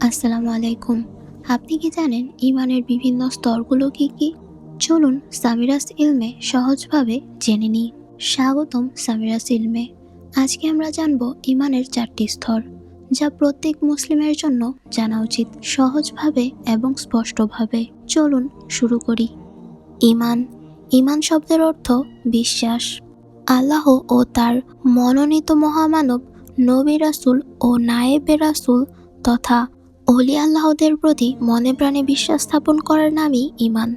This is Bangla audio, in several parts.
আসসালামু আলাইকুম। আপনি কি জানেন ঈমানের বিভিন্ন স্তরগুলো কি কি? চলুন সামিরাস ইলমে সহজভাবে জেনে নিই। স্বাগতম সামিরাস ইলমে। আজকে আমরা জানব ঈমানের 4টি স্তর, যা প্রত্যেক মুসলিমের জন্য জানা উচিত সহজভাবে এবং স্পষ্টভাবে। চলুন শুরু করি। ঈমান। ঈমান শব্দের অর্থ বিশ্বাস। আল্লাহ ও তার মনোনীত মহামানব নবী রাসূল ও নায়েবে রাসূল তথা অলি আল্লাহদের প্রতি মনে প্রাণে বিশ্বাস স্থাপন করার নামই ঈমান।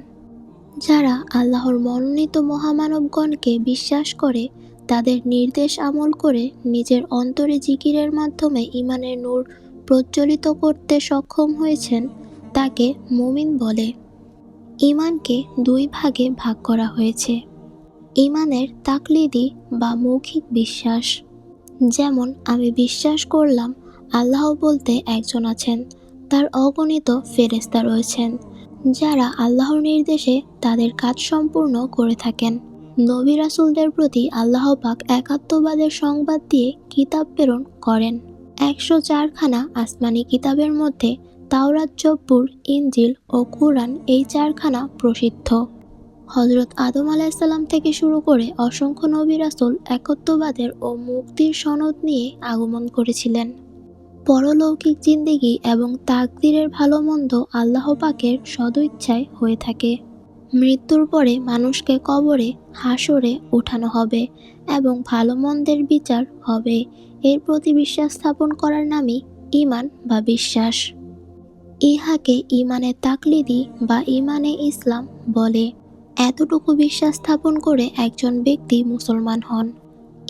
যারা আল্লাহর মনোনীত মহামানবগণকে বিশ্বাস করে, তাদের নির্দেশ আমল করে নিজের অন্তরে জিকিরের মাধ্যমে ঈমানের নূর প্রজ্বলিত করতে সক্ষম হয়েছেন, তাকে মুমিন বলে। ঈমানকে 2 ভাগে ভাগ করা হয়েছে। ঈমানের তাকলিদি বা মৌখিক বিশ্বাস, যেমন আমি বিশ্বাস করলাম আল্লাহ বলতে একজন আছেন, তার অগণিত ফেরেশতা রয়েছেন, যারা আল্লাহর নির্দেশে তাদের কাজ সম্পূর্ণ করে থাকেন। নবী রাসূলদের প্রতি আল্লাহ পাক একাত্মবাদের সংবাদ দিয়ে কিতাব প্রেরণ করেন। 104 খানা আসমানি কিতাবের মধ্যে তাওরাত, জব্বুর, ইনজিল ও কুরআন এই 4 খানা প্রসিদ্ধ। হযরত আদম আলাইহিসসালাম থেকে শুরু করে অসংখ্য নবী রাসূল একত্ববাদের ও মুক্তির সনদ নিয়ে আগমন করেছিলেন। পরলৌকিক জিন্দেগি এবং তাকদীরের ভালো মন্দ আল্লাহ পাকের সদিচ্ছায় হয়ে থাকে। মৃত্যুর পরে মানুষকে কবরে হাসরে ওঠানো হবে এবং ভালো মন্দের বিচার হবে, এর প্রতি বিশ্বাস স্থাপন করার নামই ঈমান বা বিশ্বাস। ইহাকে ঈমানে তাকলিদি বা ঈমানে ইসলাম বলে। এতটুকু বিশ্বাস স্থাপন করে একজন ব্যক্তি মুসলমান হন।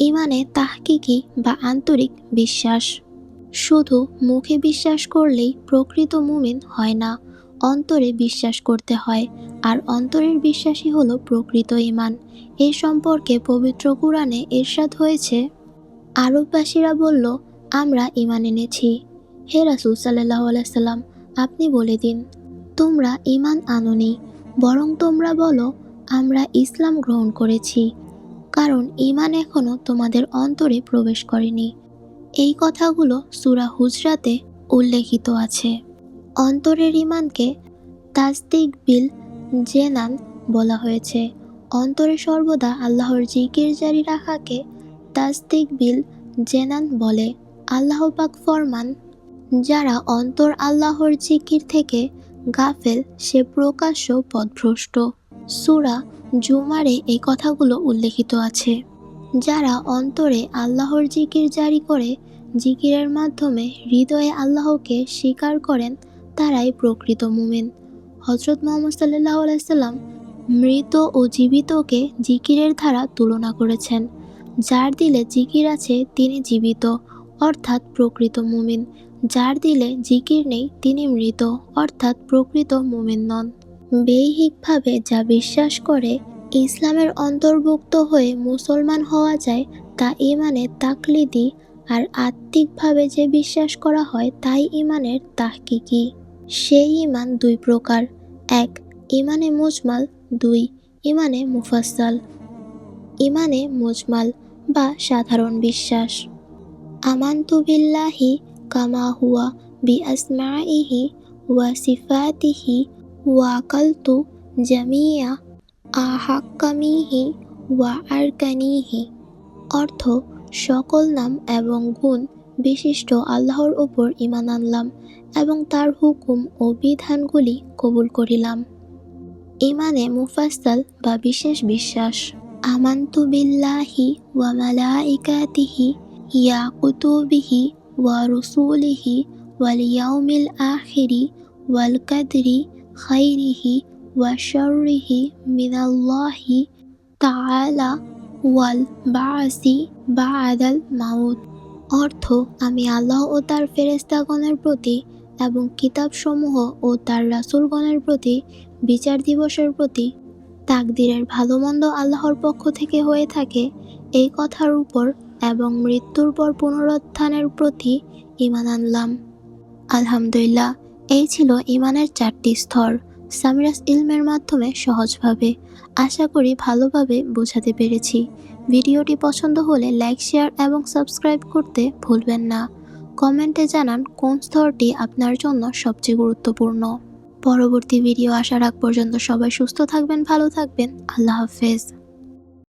ঈমানে তাহকিকি বা আন্তরিক বিশ্বাস। শুধু মুখে বিশ্বাস করলেই প্রকৃত মুমিন হয় না, অন্তরে বিশ্বাস করতে হয়, আর অন্তরের বিশ্বাসই হলো প্রকৃত ঈমান। এ সম্পর্কে পবিত্র কুরআনে ইরশাদ হয়েছে, আরববাসীরা বলল, আমরা ঈমান এনেছি। হে রাসূল সাল্লাল্লাহু আলাইহি সাল্লাম, আপনি বলে দিন, তোমরা ঈমান আনোনি, বরং তোমরা বলো, আমরা ইসলাম গ্রহণ করেছি, কারণ ঈমান এখনো তোমাদের অন্তরে প্রবেশ করেনি। এই কথাগুলো সূরা হুজরাতে উল্লেখিত আছে। অন্তরের ঈমানকে তাসদিক বিল জেনান বলা হয়েছে। অন্তরে সর্বদা আল্লাহর জিকির জারি রাখাকে তাসদিক বিল জেনান বলে। আল্লাহ পাক ফরমান, যারা অন্তর আল্লাহর জিকির থেকে গাফেল, সে প্রকাশ্য পথভ্রষ্ট। সূরা জুমারে এই কথাগুলো উল্লেখিত আছে। যারা অন্তরে আল্লাহর জিকির জারি করে, জিকিরের মাধ্যমে হৃদয়ে আল্লাহকে স্বীকার করেন, তারাই প্রকৃত মুমিন। হযরত মুহাম্মদ সাল্লাল্লাহু আলাইহি সাল্লাম মৃত ও জীবিতকে জিকিরের দ্বারা তুলনা করেছেন। যার দিলে জিকির আছে তিনি জীবিত, অর্থাৎ প্রকৃত মুমিন। যার দিলে জিকির নেই তিনি মৃত, অর্থাৎ প্রকৃত মুমিন নন। বেহিকভাবে যা বিশ্বাস করে ইসলামের অন্তর্ভুক্ত হয়ে মুসলমান হওয়া যায়, তা ঈমানে তাকলিদি, আর আত্মিকভাবে যে বিশ্বাস করা হয় তাই ঈমানের তাহকিকি। সেই ঈমান 2 প্রকার: 1 ঈমানে মুজমাল, 2 ঈমানে মুফাসসাল। ঈমানে মুজমাল বা সাধারণ বিশ্বাস, আমানতু বিল্লাহি কামা হুয়া বিআসমাইহি ওয়া সিফাতিহি ওয়া আকালতু জামিয়া আহকামিহি ওয়া আরকানিহি। অর্থ, সকল নাম এবং গুণ বিশিষ্ট আল্লাহর উপর ঈমান আনলাম এবং তার হুকুম ও বিধানগুলি কবুল করিলাম। ঈমানে মুফাসসাল বা বিশেষ বিশ্বাস, আমানতু বিল্লাহি ওয়া মালাইকাতিহি ইয়া কুতুবিহি ওয়া রুসুলিহি ওয়াল ইয়াউমিল আখিরি ওয়াল কদরি খাইরিহি ওয়া শাররিহি মিনাল্লাহি তাআলা ওয়াল বা'সি বা'দাল মাউত। অর্থ, আমি আল্লাহ ও তার ফেরেশতাগণের প্রতি এবং কিতাবসমূহ ও তার রাসূলগণের প্রতি, বিচার দিবসের প্রতি, তাকদীরের ভালো মন্দ আল্লাহর পক্ষ থেকে হয়ে থাকে, এই কথার উপর এবং মৃত্যুর পর পুনরুত্থানের প্রতি ঈমান আনলাম। আলহামদুলিল্লাহ, এই ছিল ঈমানের 4টি স্তর সামিরাস ইলমের মাধ্যমে সহজভাবে। আশা করি ভালোভাবে বোঝাতে পেরেছি। ভিডিওটি পছন্দ হলে লাইক, শেয়ার এবং সাবস্ক্রাইব করতে ভুলবেন না। কমেন্টে জানান কোন স্তরটি আপনার জন্য সবচেয়ে গুরুত্বপূর্ণ। পরবর্তী ভিডিও আসার আগ পর্যন্ত সবাই সুস্থ থাকবেন, ভালো থাকবেন। আল্লাহ হাফেজ।